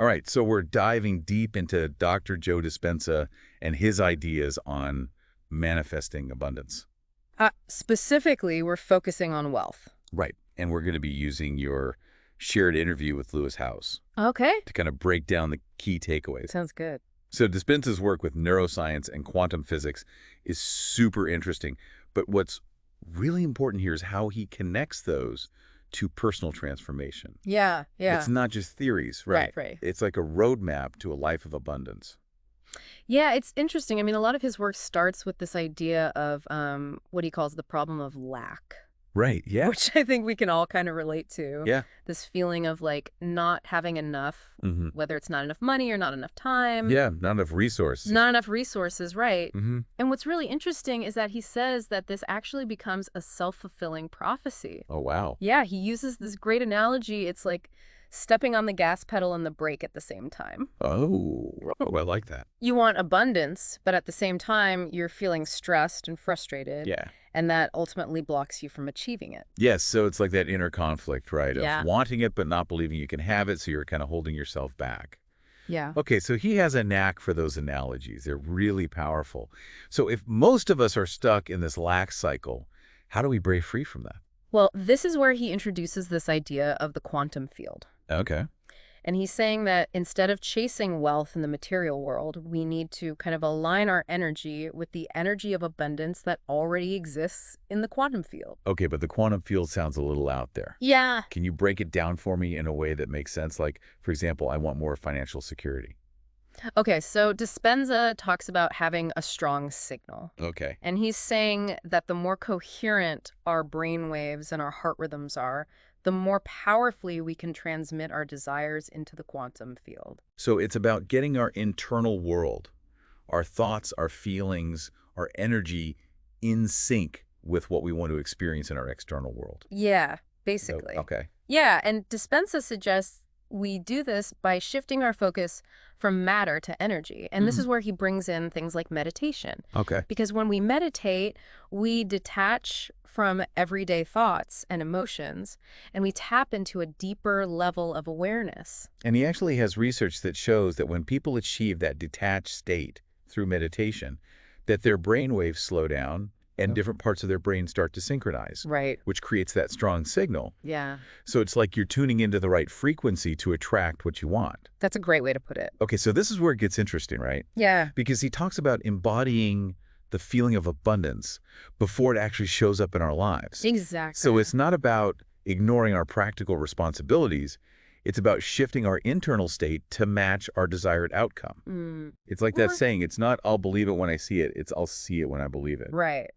All right, so we're diving deep into Dr. Joe Dispenza and his ideas on manifesting abundance. Specifically, we're focusing on wealth. Right, and we're going to be using your shared interview with Lewis Howes Okay. to kind of break down the key takeaways. Sounds good. So Dispenza's work with neuroscience and quantum physics is super interesting, but what's really important here is how he connects those to personal transformation. Yeah, yeah. It's not just theories, right? Right. It's like a roadmap to a life of abundance. Yeah, it's interesting. I mean, a lot of his work starts with this idea of what he calls the problem of lack. Right, yeah. Which I think we can all kind of relate to. Yeah. This feeling of like not having enough, Mm-hmm. whether it's not enough money or not enough time. Yeah, not enough resources. Not enough resources, right. Mm-hmm. And what's really interesting is that he says that this actually becomes a self-fulfilling prophecy. Oh, wow. Yeah, he uses this great analogy. It's like stepping on the gas pedal and the brake at the same time. Oh, I like that. You want abundance, but at the same time, you're feeling stressed and frustrated. Yeah. And that ultimately blocks you from achieving it. Yes, so it's like that inner conflict, right? Yeah. Of wanting it but not believing you can have it, so you're kind of holding yourself back. Yeah. Okay, so he has a knack for those analogies. They're really powerful. So if most of us are stuck in this lack cycle, how do we break free from that? Well, this is where he introduces this idea of the quantum field. Okay. And he's saying that instead of chasing wealth in the material world, we need to kind of align our energy with the energy of abundance that already exists in the quantum field. Okay, but the quantum field sounds a little out there. Yeah. Can you break it down for me in a way that makes sense? Like, for example, I want more financial security. Okay, so Dispenza talks about having a strong signal. Okay. And he's saying that the more coherent our brain waves and our heart rhythms are, the more powerfully we can transmit our desires into the quantum field. So it's about getting our internal world, our thoughts, our feelings, our energy in sync with what we want to experience in our external world. Yeah, basically. Okay. Yeah, and Dispenza suggests we do this by shifting our focus from matter to energy. And this is where he brings in things like meditation. Okay. Because when we meditate, we detach from everyday thoughts and emotions, and we tap into a deeper level of awareness. And he actually has research that shows that when people achieve that detached state through meditation, that their brain waves slow down and different parts of their brain start to synchronize, Right. which creates that strong signal. Yeah. So it's like you're tuning into the right frequency to attract what you want. That's a great way to put it. Okay, so this is where it gets interesting, right? Yeah. Because he talks about embodying the feeling of abundance before it actually shows up in our lives. Exactly. So it's not about ignoring our practical responsibilities. It's about shifting our internal state to match our desired outcome. It's like that saying, it's not I'll believe it when I see it, it's I'll see it when I believe it. Right.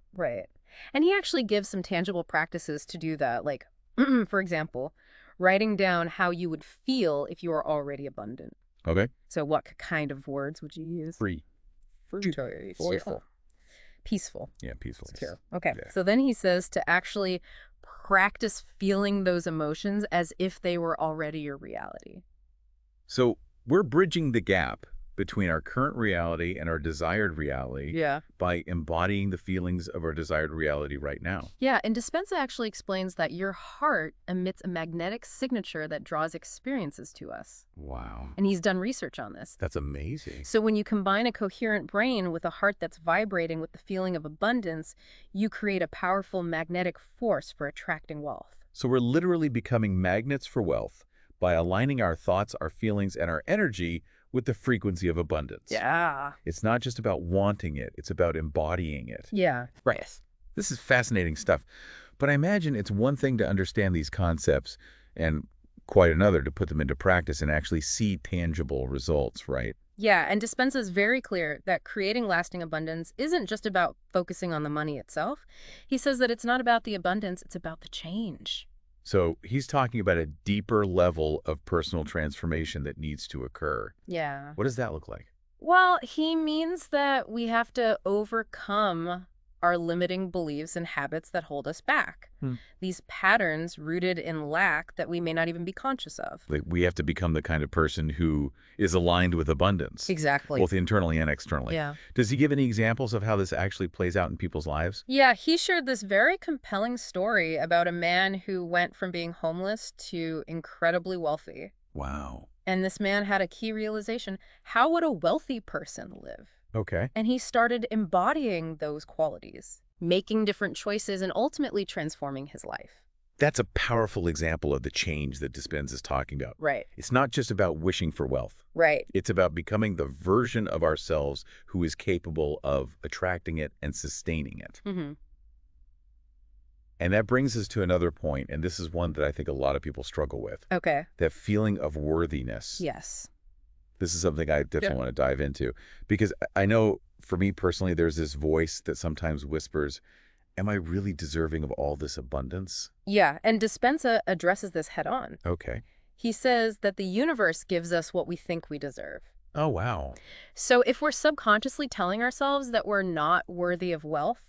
And he actually gives some tangible practices to do that. Like, for example, writing down how you would feel if you were already abundant. Okay. So what kind of words would you use? Free. Joyful. Peaceful. Yeah, peaceful. Secure. Okay. Yeah. So then he says to actually practice feeling those emotions as if they were already your reality. So we're bridging the gap between our current reality and our desired reality Yeah. by embodying the feelings of our desired reality right now. Yeah, and Dispenza actually explains that your heart emits a magnetic signature that draws experiences to us. Wow. And he's done research on this. That's amazing. So when you combine a coherent brain with a heart that's vibrating with the feeling of abundance, you create a powerful magnetic force for attracting wealth. So we're literally becoming magnets for wealth by aligning our thoughts, our feelings, and our energy with the frequency of abundance. Yeah. It's not just about wanting it, it's about embodying it. Yeah. Right. This is fascinating stuff. But I imagine it's one thing to understand these concepts and quite another to put them into practice and actually see tangible results, right? Yeah, and Dispenza is very clear that creating lasting abundance isn't just about focusing on the money itself. He says that it's not about the abundance, it's about the change. So he's talking about a deeper level of personal transformation that needs to occur. Yeah. What does that look like? Well, he means that we have to overcome our limiting beliefs and habits that hold us back. These patterns rooted in lack that we may not even be conscious of. Like we have to become the kind of person who is aligned with abundance. Exactly. Both internally and externally. Yeah. Does he give any examples of how this actually plays out in people's lives? Yeah, he shared this very compelling story about a man who went from being homeless to incredibly wealthy. Wow. And this man had a key realization. How would a wealthy person live? Okay. And he started embodying those qualities, making different choices, and ultimately transforming his life. That's a powerful example of the change that Dispenza is talking about. Right. It's not just about wishing for wealth. Right. It's about becoming the version of ourselves who is capable of attracting it and sustaining it. Mm-hmm. And that brings us to another point, and this is one that I think a lot of people struggle with. Okay. That feeling of worthiness. Yes. This is something I definitely want to dive into, because I know for me personally, there's this voice that sometimes whispers, am I really deserving of all this abundance? Yeah, and Dispenza addresses this head on. Okay. He says that the universe gives us what we think we deserve. Oh, wow. So if we're subconsciously telling ourselves that we're not worthy of wealth,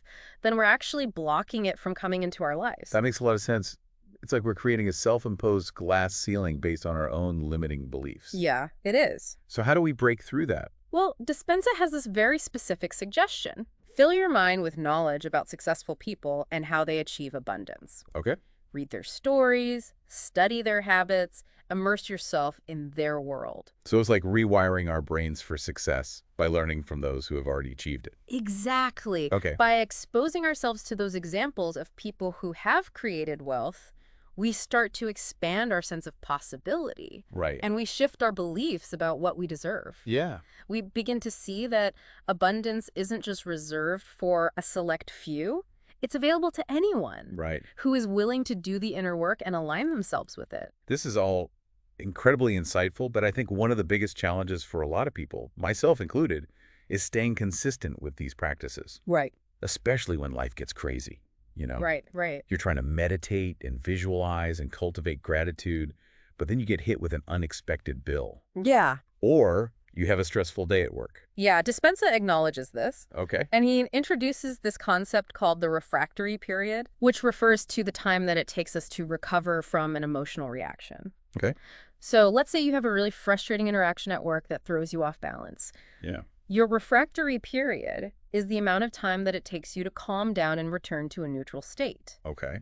then we're actually blocking it from coming into our lives. That makes a lot of sense. It's like we're creating a self-imposed glass ceiling based on our own limiting beliefs. Yeah, it is. So how do we break through that? Well, Dispenza has this very specific suggestion. Fill your mind with knowledge about successful people and how they achieve abundance. Okay. Read their stories, study their habits, immerse yourself in their world. So it's like rewiring our brains for success by learning from those who have already achieved it. Exactly. Okay. By exposing ourselves to those examples of people who have created wealth, we start to expand our sense of possibility. Right. And we shift our beliefs about what we deserve. Yeah. We begin to see that abundance isn't just reserved for a select few. It's available to anyone Right. who is willing to do the inner work and align themselves with it. This is all incredibly insightful, but I think one of the biggest challenges for a lot of people, myself included, is staying consistent with these practices, Right. especially when life gets crazy. You know, Right. you're trying to meditate and visualize and cultivate gratitude, but then you get hit with an unexpected bill. Yeah. Or you have a stressful day at work. Yeah, Dispenza acknowledges this. Okay. And he introduces this concept called the refractory period, which refers to the time that it takes us to recover from an emotional reaction. Okay. So let's say you have a really frustrating interaction at work that throws you off balance. Yeah. Your refractory period is the amount of time that it takes you to calm down and return to a neutral state. Okay.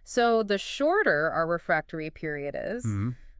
So the shorter our refractory period is,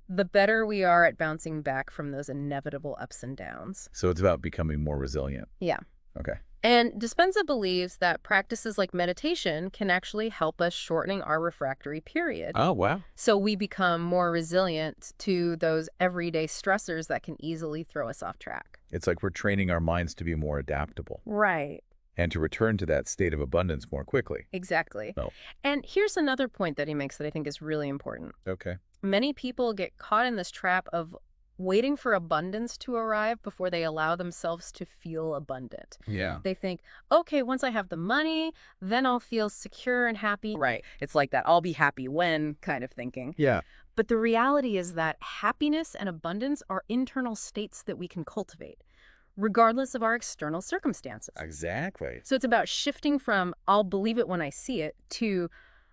the better we are at bouncing back from those inevitable ups and downs. So it's about becoming more resilient. Yeah. Okay. And Dispenza believes that practices like meditation can actually help us shortening our refractory period. Oh, wow. So we become more resilient to those everyday stressors that can easily throw us off track. It's like we're training our minds to be more adaptable Right. and to return to that state of abundance more quickly. Exactly. Oh. And here's another point that he makes that I think is really important. Okay. Many people get caught in this trap of waiting for abundance to arrive before they allow themselves to feel abundant. Yeah. They think, okay, once I have the money, then I'll feel secure and happy. Right. It's like that I'll be happy when kind of thinking. Yeah. But the reality is that happiness and abundance are internal states that we can cultivate, regardless of our external circumstances. Exactly. So it's about shifting from I'll believe it when I see it to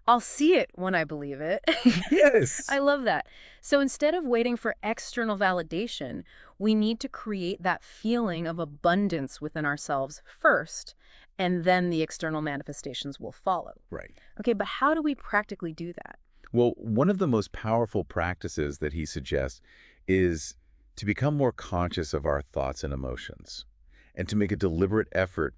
I'll see it when I believe it. Yes. I love that. So instead of waiting for external validation, we need to create that feeling of abundance within ourselves first, and then the external manifestations will follow. Right. Okay, but how do we practically do that? Well, one of the most powerful practices that he suggests is to become more conscious of our thoughts and emotions and to make a deliberate effort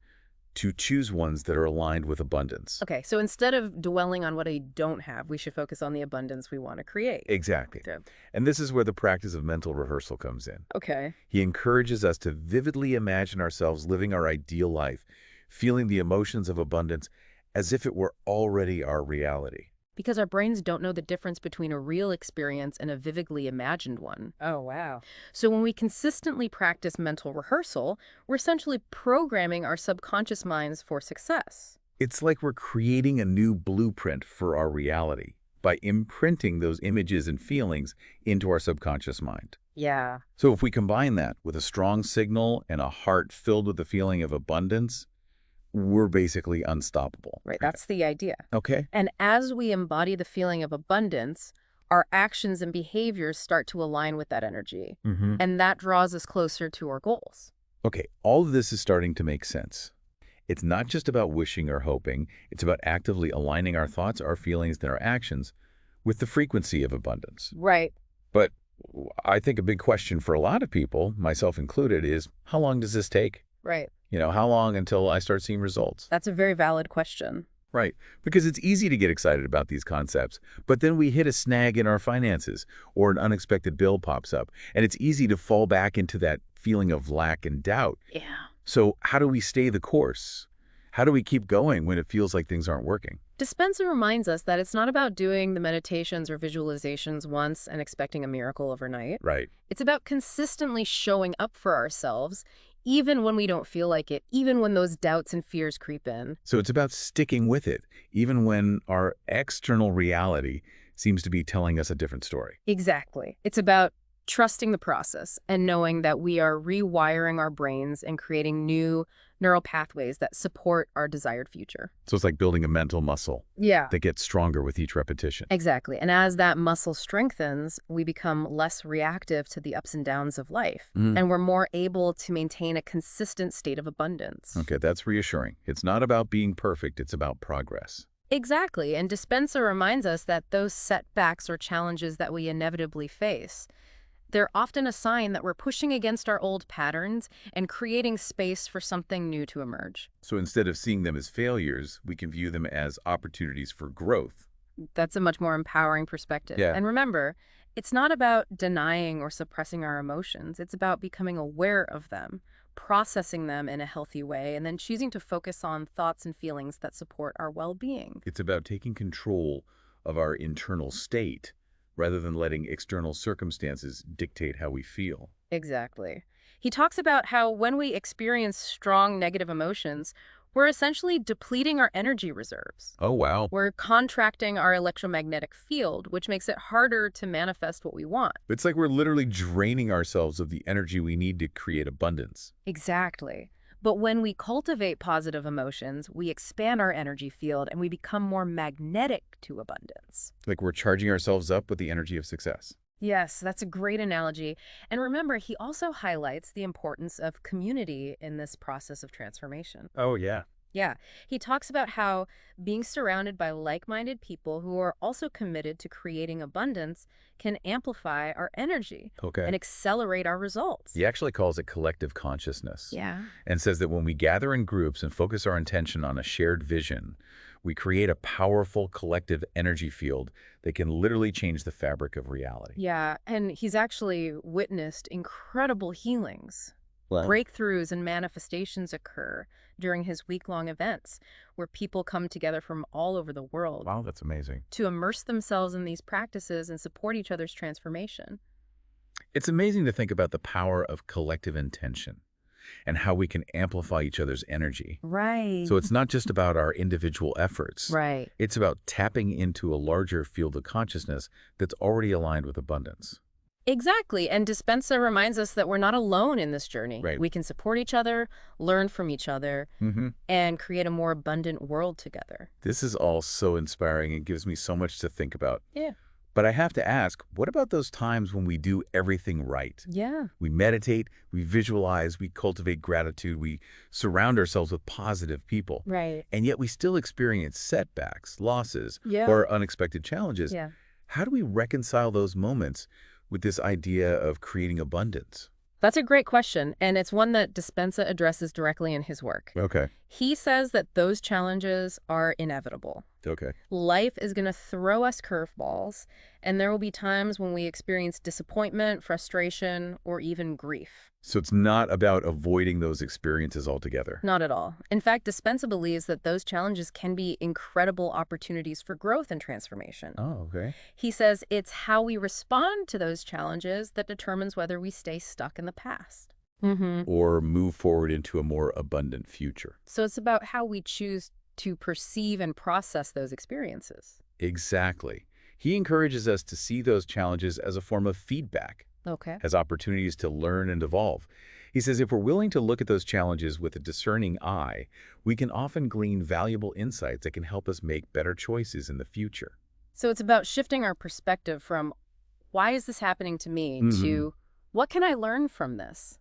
to choose ones that are aligned with abundance. Okay, so instead of dwelling on what I don't have, we should focus on the abundance we want to create. Exactly. Okay. And this is where the practice of mental rehearsal comes in. Okay. He encourages us to vividly imagine ourselves living our ideal life, feeling the emotions of abundance as if it were already our reality. Because our brains don't know the difference between a real experience and a vividly imagined one. Oh, wow. So when we consistently practice mental rehearsal, we're essentially programming our subconscious minds for success. It's like we're creating a new blueprint for our reality by imprinting those images and feelings into our subconscious mind. Yeah. So if we combine that with a strong signal and a heart filled with the feeling of abundance, we're basically unstoppable. Right, that's the idea. Okay. And as we embody the feeling of abundance, our actions and behaviors start to align with that energy. And that draws us closer to our goals. Okay, all of this is starting to make sense. It's not just about wishing or hoping. It's about actively aligning our thoughts, our feelings, and our actions with the frequency of abundance. Right. But I think a big question for a lot of people, myself included, is how long does this take? Right. How long until I start seeing results? That's a very valid question. Right. Because it's easy to get excited about these concepts, but then we hit a snag in our finances or an unexpected bill pops up, and it's easy to fall back into that feeling of lack and doubt. Yeah. So how do we stay the course? How do we keep going when it feels like things aren't working? Dispenza reminds us that it's not about doing the meditations or visualizations once and expecting a miracle overnight. Right. It's about consistently showing up for ourselves, even when we don't feel like it, even when those doubts and fears creep in. So it's about sticking with it, even when our external reality seems to be telling us a different story. Exactly. It's about trusting the process and knowing that we are rewiring our brains and creating new neural pathways that support our desired future. So it's like building a mental muscle Yeah. that gets stronger with each repetition. Exactly. And as that muscle strengthens, we become less reactive to the ups and downs of life. And we're more able to maintain a consistent state of abundance. Okay, that's reassuring. It's not about being perfect, it's about progress. Exactly. And Dispenza reminds us that those setbacks or challenges that we inevitably face, they're often a sign that we're pushing against our old patterns and creating space for something new to emerge. So instead of seeing them as failures, we can view them as opportunities for growth. That's a much more empowering perspective. Yeah. And remember, it's not about denying or suppressing our emotions. It's about becoming aware of them, processing them in a healthy way, and then choosing to focus on thoughts and feelings that support our well-being. It's about taking control of our internal state rather than letting external circumstances dictate how we feel. Exactly. He talks about how when we experience strong negative emotions, we're essentially depleting our energy reserves. Oh, wow. We're contracting our electromagnetic field, which makes it harder to manifest what we want. It's like we're literally draining ourselves of the energy we need to create abundance. Exactly. But when we cultivate positive emotions, we expand our energy field and we become more magnetic to abundance. Like we're charging ourselves up with the energy of success. Yes, that's a great analogy. And remember, he also highlights the importance of community in this process of transformation. Oh, yeah. Yeah, he talks about how being surrounded by like-minded people who are also committed to creating abundance can amplify our energy Okay. and accelerate our results. He actually calls it collective consciousness. Yeah. And says that when we gather in groups and focus our attention on a shared vision, we create a powerful collective energy field that can literally change the fabric of reality. Yeah, and he's actually witnessed incredible healings. Wow. Breakthroughs and manifestations occur during his week-long events where people come together from all over the world Wow, that's amazing. to immerse themselves in these practices and support each other's transformation. It's amazing to think about the power of collective intention and how we can amplify each other's energy. Right. So it's not just about our individual efforts. Right. It's about tapping into a larger field of consciousness that's already aligned with abundance. Exactly. And Dispenza reminds us that we're not alone in this journey. Right. We can support each other, learn from each other, and create a more abundant world together. This is all so inspiring and gives me so much to think about. Yeah. But I have to ask, what about those times when we do everything right? Yeah. We meditate, we visualize, we cultivate gratitude, we surround ourselves with positive people. Right. And yet we still experience setbacks, losses, Yeah. or unexpected challenges. Yeah. How do we reconcile those moments with this idea of creating abundance? That's a great question, and it's one that Dispenza addresses directly in his work. Okay. He says that those challenges are inevitable. Okay. Life is going to throw us curveballs, and there will be times when we experience disappointment, frustration, or even grief. So it's not about avoiding those experiences altogether. Not at all. In fact, Dispenza believes that those challenges can be incredible opportunities for growth and transformation. Oh, okay. He says it's how we respond to those challenges that determines whether we stay stuck in the past. Or move forward into a more abundant future. So it's about how we choose to perceive and process those experiences. Exactly. He encourages us to see those challenges as a form of feedback, Okay. as opportunities to learn and evolve. He says if we're willing to look at those challenges with a discerning eye, we can often glean valuable insights that can help us make better choices in the future. So it's about shifting our perspective from, why is this happening to me, to, what can I learn from this?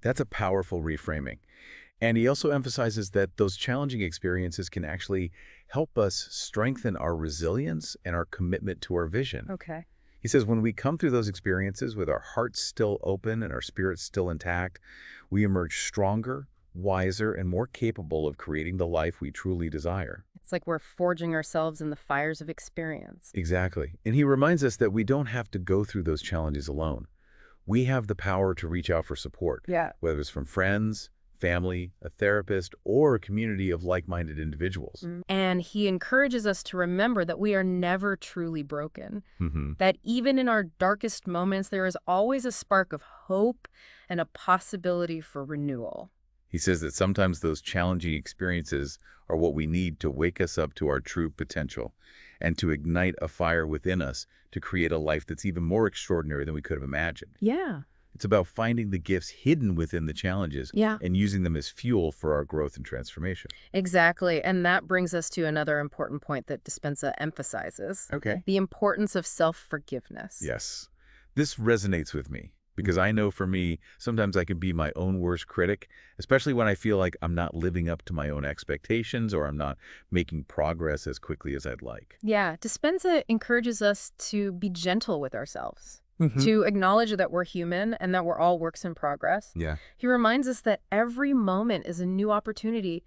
That's a powerful reframing. And he also emphasizes that those challenging experiences can actually help us strengthen our resilience and our commitment to our vision. Okay. He says when we come through those experiences with our hearts still open and our spirits still intact, we emerge stronger, wiser, and more capable of creating the life we truly desire. It's like we're forging ourselves in the fires of experience. Exactly. And he reminds us that we don't have to go through those challenges alone. We have the power to reach out for support, Yeah. whether it's from friends, family, a therapist, or a community of like-minded individuals. And he encourages us to remember that we are never truly broken, that even in our darkest moments, there is always a spark of hope and a possibility for renewal. He says that sometimes those challenging experiences are what we need to wake us up to our true potential and to ignite a fire within us to create a life that's even more extraordinary than we could have imagined. Yeah. It's about finding the gifts hidden within the challenges and using them as fuel for our growth and transformation. Exactly. And that brings us to another important point that Dispenza emphasizes. Okay. The importance of self-forgiveness. Yes. This resonates with me because I know for me, sometimes I can be my own worst critic, especially when I feel like I'm not living up to my own expectations or I'm not making progress as quickly as I'd like. Yeah. Dispenza encourages us to be gentle with ourselves. To acknowledge that we're human and that we're all works in progress. Yeah. He reminds us that every moment is a new opportunity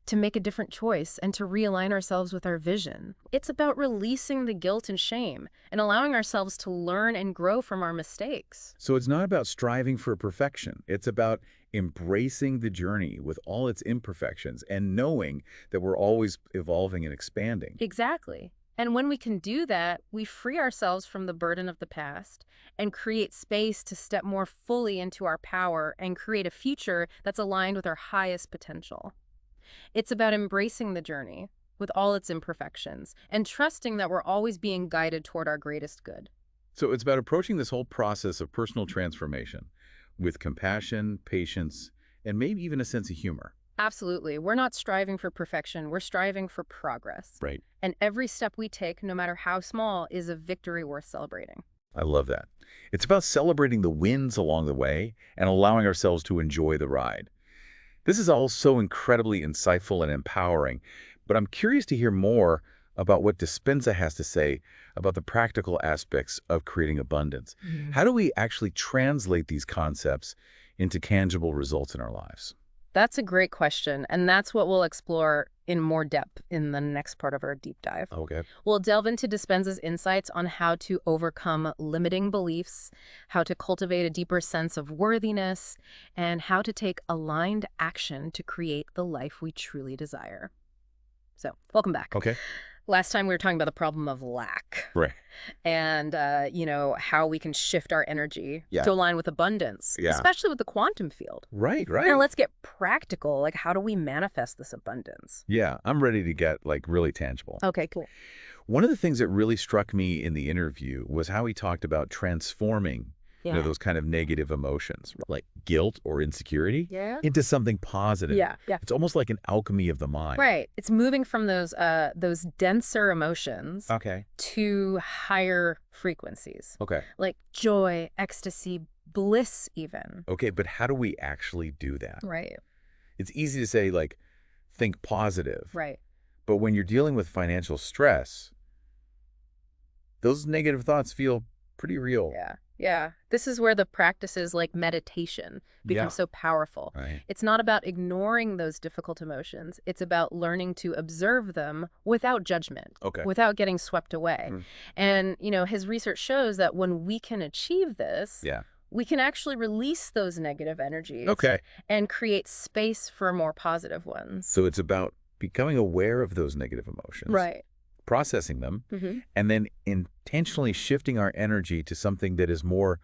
to make a different choice and to realign ourselves with our vision. It's about releasing the guilt and shame and allowing ourselves to learn and grow from our mistakes. So it's not about striving for perfection. It's about embracing the journey with all its imperfections and knowing that we're always evolving and expanding. Exactly. And when we can do that, we free ourselves from the burden of the past and create space to step more fully into our power and create a future that's aligned with our highest potential. It's about embracing the journey with all its imperfections and trusting that we're always being guided toward our greatest good. So it's about approaching this whole process of personal transformation with compassion, patience, and maybe even a sense of humor. Absolutely. We're not striving for perfection. We're striving for progress. Right. And every step we take, no matter how small, is a victory worth celebrating. I love that. It's about celebrating the wins along the way and allowing ourselves to enjoy the ride. This is all so incredibly insightful and empowering, but I'm curious to hear more about what Dispenza has to say about the practical aspects of creating abundance. How do we actually translate these concepts into tangible results in our lives? That's a great question, and that's what we'll explore in more depth in the next part of our deep dive. Okay. We'll delve into Dispenza's insights on how to overcome limiting beliefs, how to cultivate a deeper sense of worthiness, and how to take aligned action to create the life we truly desire. So, welcome back. Okay. Last time we were talking about the problem of lack. Right. And, how we can shift our energy Yeah. to align with abundance, Yeah. especially with the quantum field. Right. Now let's get practical. Like, how do we manifest this abundance? Yeah, I'm ready to get really tangible. Okay, cool. One of the things that really struck me in the interview was how he talked about transforming those kind of negative emotions, like guilt or insecurity, into something positive. Yeah. It's almost like an alchemy of the mind. Right. It's moving from those denser emotions Okay. to higher frequencies, Okay. like joy, ecstasy, bliss even. Okay, but how do we actually do that? Right. It's easy to say, like, think positive. Right. But when you're dealing with financial stress, those negative thoughts feel pretty real. Yeah. This is where the practices like meditation become so powerful. Right. It's not about ignoring those difficult emotions. It's about learning to observe them without judgment, without getting swept away. And, his research shows that when we can achieve this, we can actually release those negative energies and create space for more positive ones. So it's about becoming aware of those negative emotions. Right. Processing them, and then intentionally shifting our energy to something that is more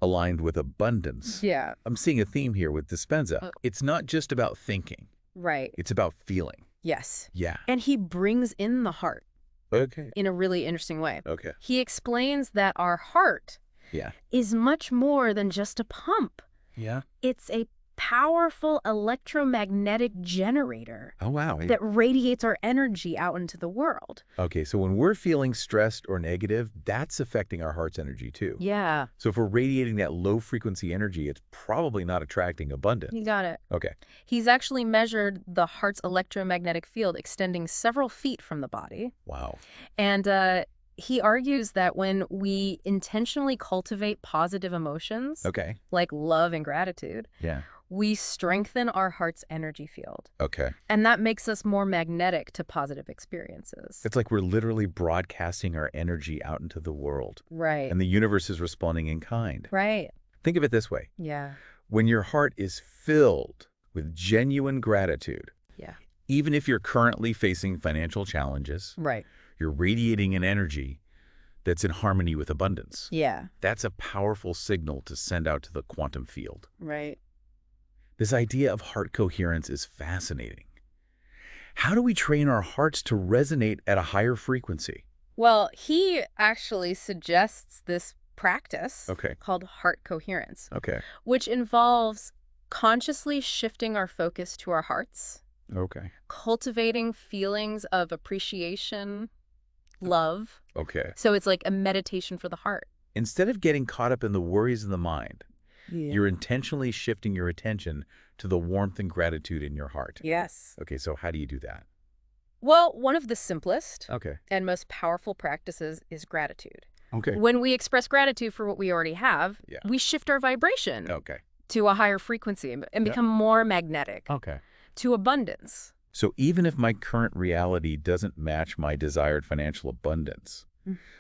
aligned with abundance. Yeah. I'm seeing a theme here with Dispenza. It's not just about thinking. Right. It's about feeling. Yes. Yeah. And he brings in the heart in a really interesting way. Okay. He explains that our heart is much more than just a pump. Yeah. It's a powerful electromagnetic generator that radiates our energy out into the world. Okay, so when we're feeling stressed or negative, that's affecting our heart's energy too. Yeah. So if we're radiating that low frequency energy, it's probably not attracting abundance. You got it. Okay. He's actually measured the heart's electromagnetic field extending several feet from the body. Wow. And He argues that when we intentionally cultivate positive emotions, Okay. like love and gratitude, Yeah. we strengthen our heart's energy field. Okay. And that makes us more magnetic to positive experiences. It's like we're literally broadcasting our energy out into the world. Right. And the universe is responding in kind. Right. Think of it this way. Yeah. When your heart is filled with genuine gratitude, Yeah. even if you're currently facing financial challenges, Right. you're radiating an energy that's in harmony with abundance. Yeah. That's a powerful signal to send out to the quantum field. Right. This idea of heart coherence is fascinating. How do we train our hearts to resonate at a higher frequency? Well, he actually suggests this practice Okay. called heart coherence, Okay. which involves consciously shifting our focus to our hearts, Okay. cultivating feelings of appreciation, love. Okay. So it's like a meditation for the heart. Instead of getting caught up in the worries of the mind, Yeah. you're intentionally shifting your attention to the warmth and gratitude in your heart. Yes. Okay, so how do you do that? Well, one of the simplest Okay. and most powerful practices is gratitude. Okay. When we express gratitude for what we already have, Yeah. we shift our vibration Okay. to a higher frequency and become more magnetic Okay. to abundance. So even if my current reality doesn't match my desired financial abundance,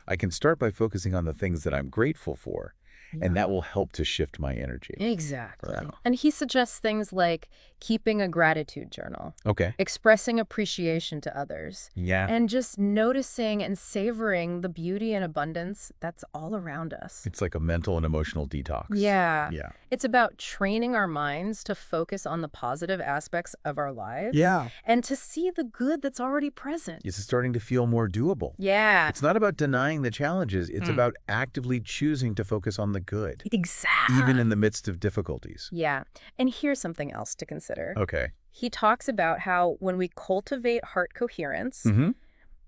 I can start by focusing on the things that I'm grateful for, and that will help to shift my energy. Exactly. Wow. And he suggests things like keeping a gratitude journal, Okay. expressing appreciation to others, Yeah. and just noticing and savoring the beauty and abundance that's all around us. It's like a mental and emotional detox. Yeah. Yeah. It's about training our minds to focus on the positive aspects of our lives. Yeah. And to see the good that's already present. It's starting to feel more doable. Yeah. It's not about denying the challenges. It's about actively choosing to focus on the good, Exactly. even in the midst of difficulties. Yeah. And here's something else to consider. Okay. He talks about how when we cultivate heart coherence,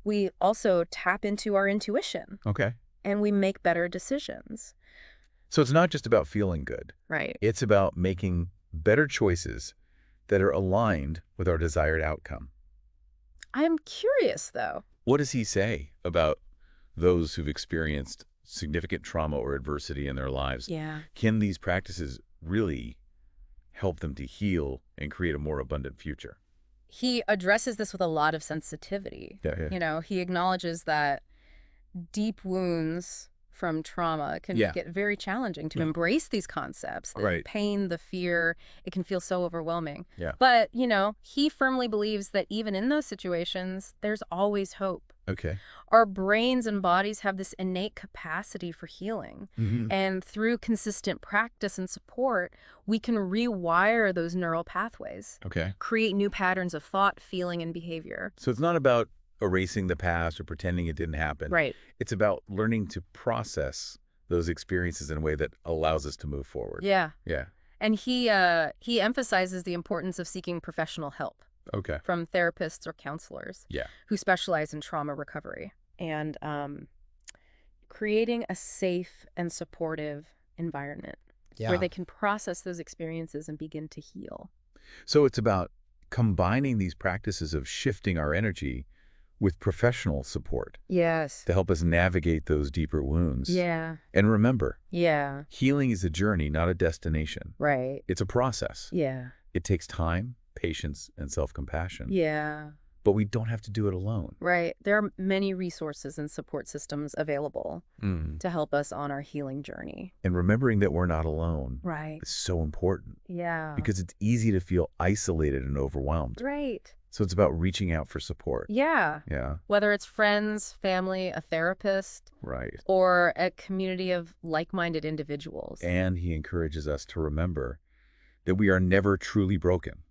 we also tap into our intuition Okay. and we make better decisions. So it's not just about feeling good. Right. It's about making better choices that are aligned with our desired outcome. I'm curious, though. What does he say about those who've experienced significant trauma or adversity in their lives? Yeah. Can these practices really help them to heal and create a more abundant future? He addresses this with a lot of sensitivity. Yeah. You know, he acknowledges that deep wounds from trauma can get very challenging to embrace these concepts. The pain, the fear, it can feel so overwhelming. Yeah. But, you know, he firmly believes that even in those situations, there's always hope. Okay. Our brains and bodies have this innate capacity for healing. And through consistent practice and support, we can rewire those neural pathways, Okay. create new patterns of thought, feeling, and behavior. So it's not about erasing the past or pretending it didn't happen. Right. It's about learning to process those experiences in a way that allows us to move forward. Yeah. Yeah. And he emphasizes the importance of seeking professional help Okay. from therapists or counselors Yeah. who specialize in trauma recovery, and creating a safe and supportive environment where they can process those experiences and begin to heal. So it's about combining these practices of shifting our energy with professional support Yes. to help us navigate those deeper wounds. Yeah. And remember, Yeah. healing is a journey, not a destination. Right. It's a process. Yeah. It takes time, patience, and self-compassion. Yeah. But we don't have to do it alone. Right. There are many resources and support systems available to help us on our healing journey. And remembering that we're not alone Right. is so important Yeah. because it's easy to feel isolated and overwhelmed. Right. So it's about reaching out for support. Yeah. Yeah. Whether it's friends, family, a therapist, Right. or a community of like-minded individuals. And he encourages us to remember that we are never truly broken.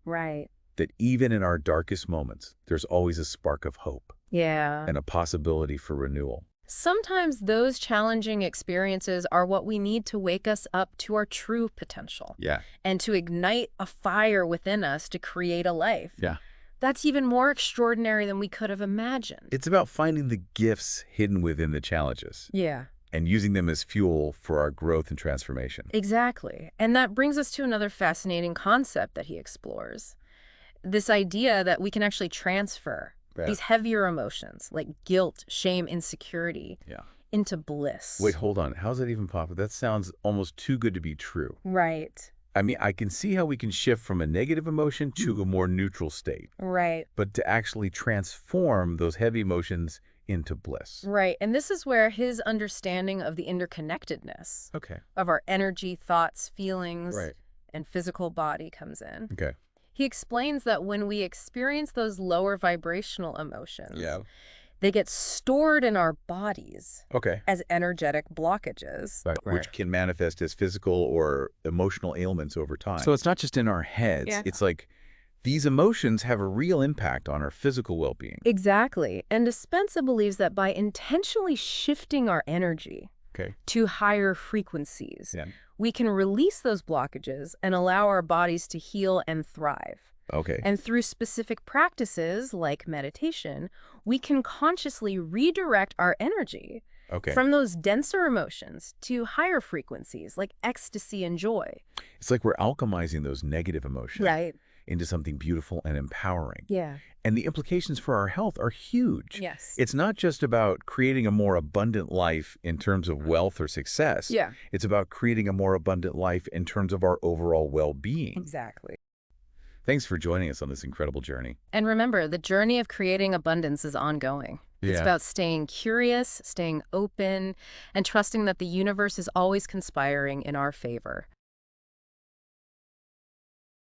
Right. That even in our darkest moments, there's always a spark of hope Yeah. and a possibility for renewal. Sometimes those challenging experiences are what we need to wake us up to our true potential Yeah. and to ignite a fire within us to create a life. Yeah. That's even more extraordinary than we could have imagined. It's about finding the gifts hidden within the challenges Yeah. and using them as fuel for our growth and transformation. Exactly. And that brings us to another fascinating concept that he explores. This idea that we can actually transfer these heavier emotions like guilt, shame, insecurity, Yeah. into bliss. Wait, hold on. How's that even possible? That sounds almost too good to be true. Right. I mean, I can see how we can shift from a negative emotion to a more neutral state. Right. But to actually transform those heavy emotions into bliss. Right. And this is where his understanding of the interconnectedness Okay. of our energy, thoughts, feelings, Right. and physical body comes in. Okay. He explains that when we experience those lower vibrational emotions, Yeah. they get stored in our bodies Okay. as energetic blockages. Right. Which can manifest as physical or emotional ailments over time. So it's not just in our heads. Yeah. It's like these emotions have a real impact on our physical well-being. Exactly. And Dispenza believes that by intentionally shifting our energy to higher frequencies, we can release those blockages and allow our bodies to heal and thrive. Okay. And through specific practices like meditation, we can consciously redirect our energy from those denser emotions to higher frequencies like ecstasy and joy. It's like we're alchemizing those negative emotions into something beautiful and empowering. Yeah. And the implications for our health are huge. Yes. It's not just about creating a more abundant life in terms of wealth or success. Yeah. It's about creating a more abundant life in terms of our overall well-being. Exactly. Thanks for joining us on this incredible journey. And remember, the journey of creating abundance is ongoing. It's about staying curious, staying open, and trusting that the universe is always conspiring in our favor.